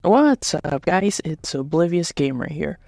What's up, guys? It's Oblivious Gamer here.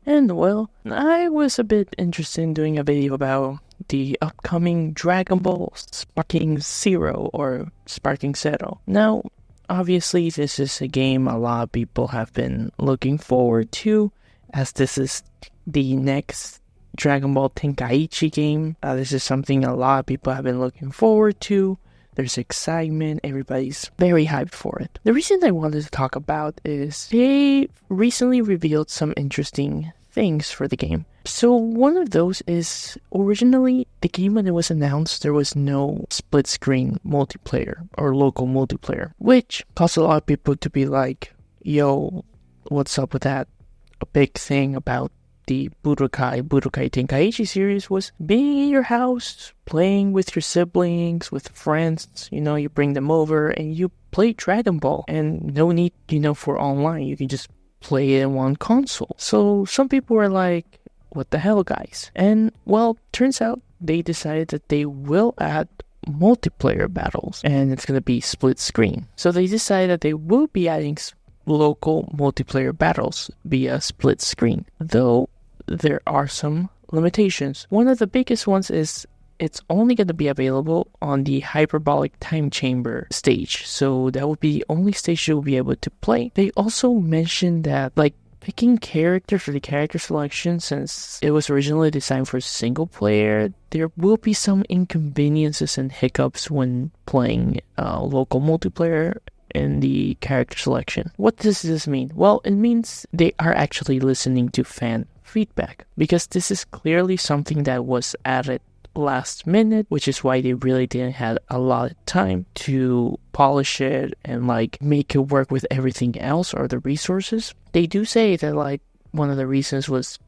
And well, I was a bit interested in doing a video about the upcoming Dragon Ball Sparking Zero or Sparking Zero. Now, obviously, this is a game a lot of people have been looking forward to, as this is the next Dragon Ball Tenkaichi game. This is something a lot of people have been looking forward to. There's excitement, everybody's very hyped for it. The reason I wanted to talk about is they recently revealed some interesting things for the game. So one of those is originally the game when it was announced, there was no split screen multiplayer or local multiplayer, which caused a lot of people to be like, yo, what's up with that? A big thing about the Budokai Tenkaichi series was being in your house, playing with your siblings, with friends, you bring them over and you play Dragon Ball and no need, for online. You can just play it in one console. So some people were like, what the hell, guys? And well, turns out they decided that they will add multiplayer battles and it's going to be split screen. So they decided that they will be adding local multiplayer battles via split screen, though there are some limitations. One of the biggest ones is it's only going to be available on the hyperbolic time chamber stage, so that would be the only stage you'll be able to play. They also mentioned that picking character for the character selection, since it was originally designed for single player, there will be some inconveniences and hiccups when playing local multiplayer in the character selection. What does this mean? Well, it means they are actually listening to fan feedback, because this is clearly something that was added last minute, which is why they really didn't have a lot of time to polish it and make it work with everything else or the resources. They do say that one of the reasons was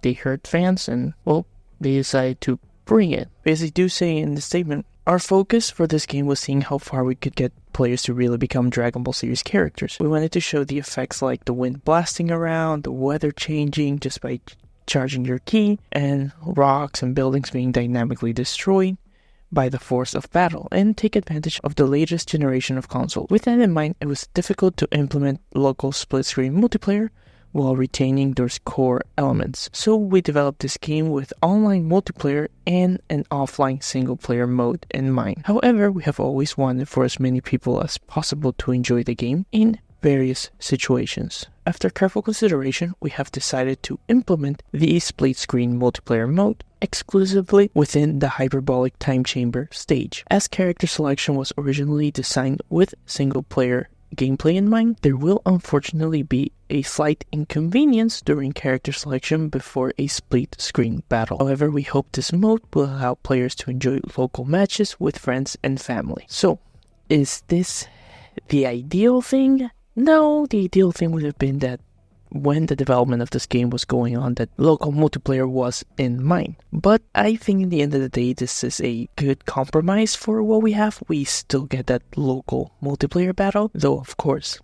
they heard fans and well, they decided to bring it. Because they do say in the statement, our focus for this game was seeing how far we could get players to really become Dragon Ball series characters. We wanted to show the effects like the wind blasting around, the weather changing just by charging your ki, and rocks and buildings being dynamically destroyed by the force of battle, and take advantage of the latest generation of console. With that in mind, it was difficult to implement local split-screen multiplayer while retaining those core elements. So we developed this game with online multiplayer and an offline single-player mode in mind. However, we have always wanted for as many people as possible to enjoy the game in various situations. After careful consideration, we have decided to implement the split-screen multiplayer mode exclusively within the hyperbolic time chamber stage. As character selection was originally designed with single-player gameplay in mind, there will unfortunately be a slight inconvenience during character selection before a split screen battle. However, we hope this mode will allow players to enjoy local matches with friends and family. So, is this the ideal thing? No, the ideal thing would have been that when the development of this game was going on, that local multiplayer was in mind. But I think in the end of the day, this is a good compromise for what we have. We still get that local multiplayer battle, though of course,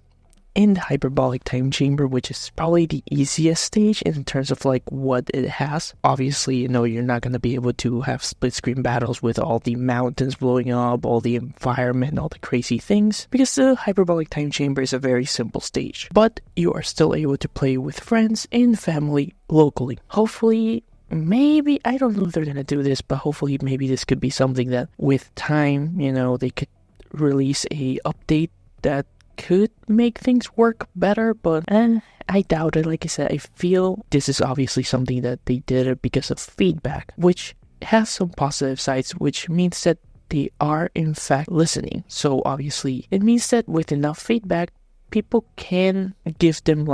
in the hyperbolic time chamber, which is probably the easiest stage in terms of what it has. Obviously, you're not going to be able to have split screen battles with all the mountains blowing up, all the environment, all the crazy things, because the hyperbolic time chamber is a very simple stage. But you are still able to play with friends and family locally. Hopefully, maybe, I don't know if they're going to do this, but hopefully maybe this could be something that with time, they could release a update that could make things work better, but I doubt it. Like I said, I feel this is obviously something that they did it because of feedback, which has some positive sides, which means that they are in fact listening. So obviously, it means that with enough feedback, people can give them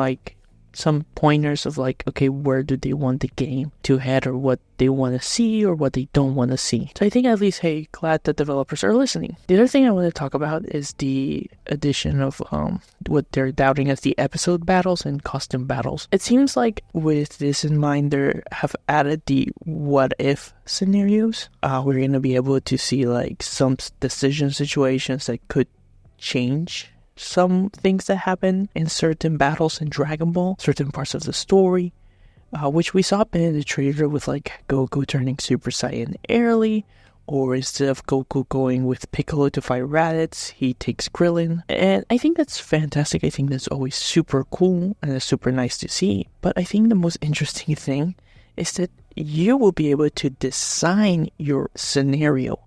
some pointers of okay, where do they want the game to head, or what they want to see or what they don't want to see. So I think at least, hey, glad that developers are listening. The other thing I want to talk about is the addition of what they're doubting as the episode battles and custom battles. It seems like with this in mind, they have added the what if scenarios. We're going to be able to see some decision situations that could change some things that happen in certain battles in Dragon Ball, certain parts of the story, which we saw in the trailer with Goku turning Super Saiyan early, or instead of Goku going with Piccolo to fight Raditz, he takes Krillin. And I think that's fantastic. I think that's always super cool and it's super nice to see. But I think the most interesting thing is that you will be able to design your scenario.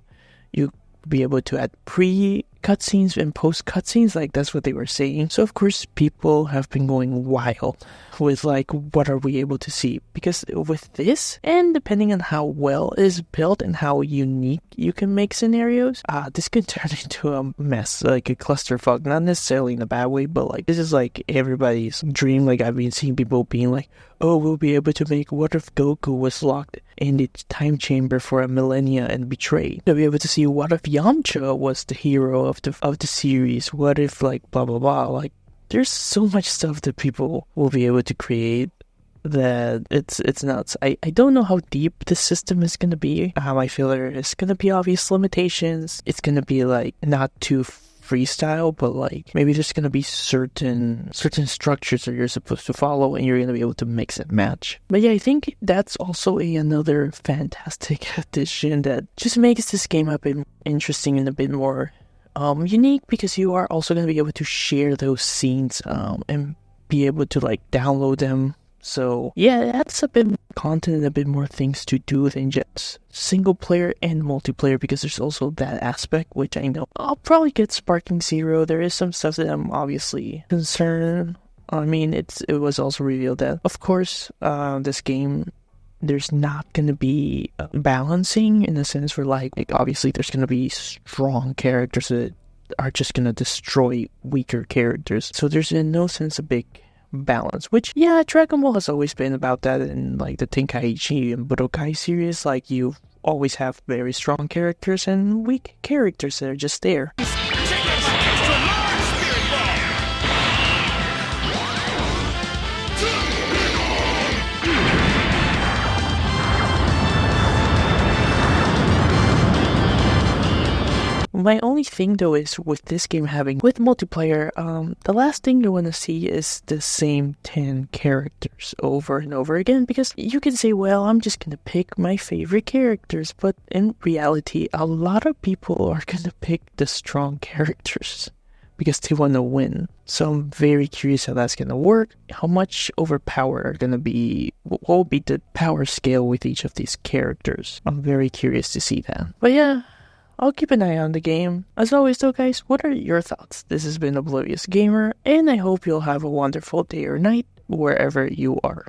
You'll be able to add pre-cutscenes and post-cutscenes, like that's what they were saying. So of course people have been going wild with like, what are we able to see? Because with this, and depending on how well it is built and how unique you can make scenarios, this could turn into a mess, like a clusterfuck. Not necessarily in a bad way, but like this is like everybody's dream. Like I've been seeing people being like, oh, we'll be able to make, what if Goku was locked in the time chamber for a millennia and betrayed? We'll be able to see, what if Yamcha was the hero of the series? What if like blah blah blah? Like there's so much stuff that people will be able to create that it's nuts. I don't know how deep this system is gonna be. I feel there is gonna be obvious limitations. It's gonna be like not too freestyle, but like maybe there's gonna be certain structures that you're supposed to follow and you're gonna be able to mix and match. But yeah, I think that's also another fantastic addition that just makes this game a bit interesting and a bit more unique, because you are also gonna be able to share those scenes and be able to like download them. So yeah, that's a bit more content and a bit more things to do than just single player and multiplayer, because there's also that aspect, which I know I'll probably get Sparking Zero. There is some stuff that I'm obviously concerned. I mean, it was also revealed that, of course, this game, there's not going to be balancing in the sense where like obviously there's going to be strong characters that are just going to destroy weaker characters. So there's in no sense a big balance, which yeah, Dragon Ball has always been about that. In like the Tenkaichi and Budokai series, like you always have very strong characters and weak characters that are just there. My only thing though is with this game having, with multiplayer, the last thing you want to see is the same 10 characters over and over again, because you can say, well, I'm just gonna pick my favorite characters, but in reality, a lot of people are gonna pick the strong characters because they want to win. So I'm very curious how that's gonna work, how much overpowered are gonna be, what will be the power scale with each of these characters. I'm very curious to see that. But yeah, I'll keep an eye on the game. As always though guys, what are your thoughts? This has been Oblivious Gamer, and I hope you'll have a wonderful day or night wherever you are.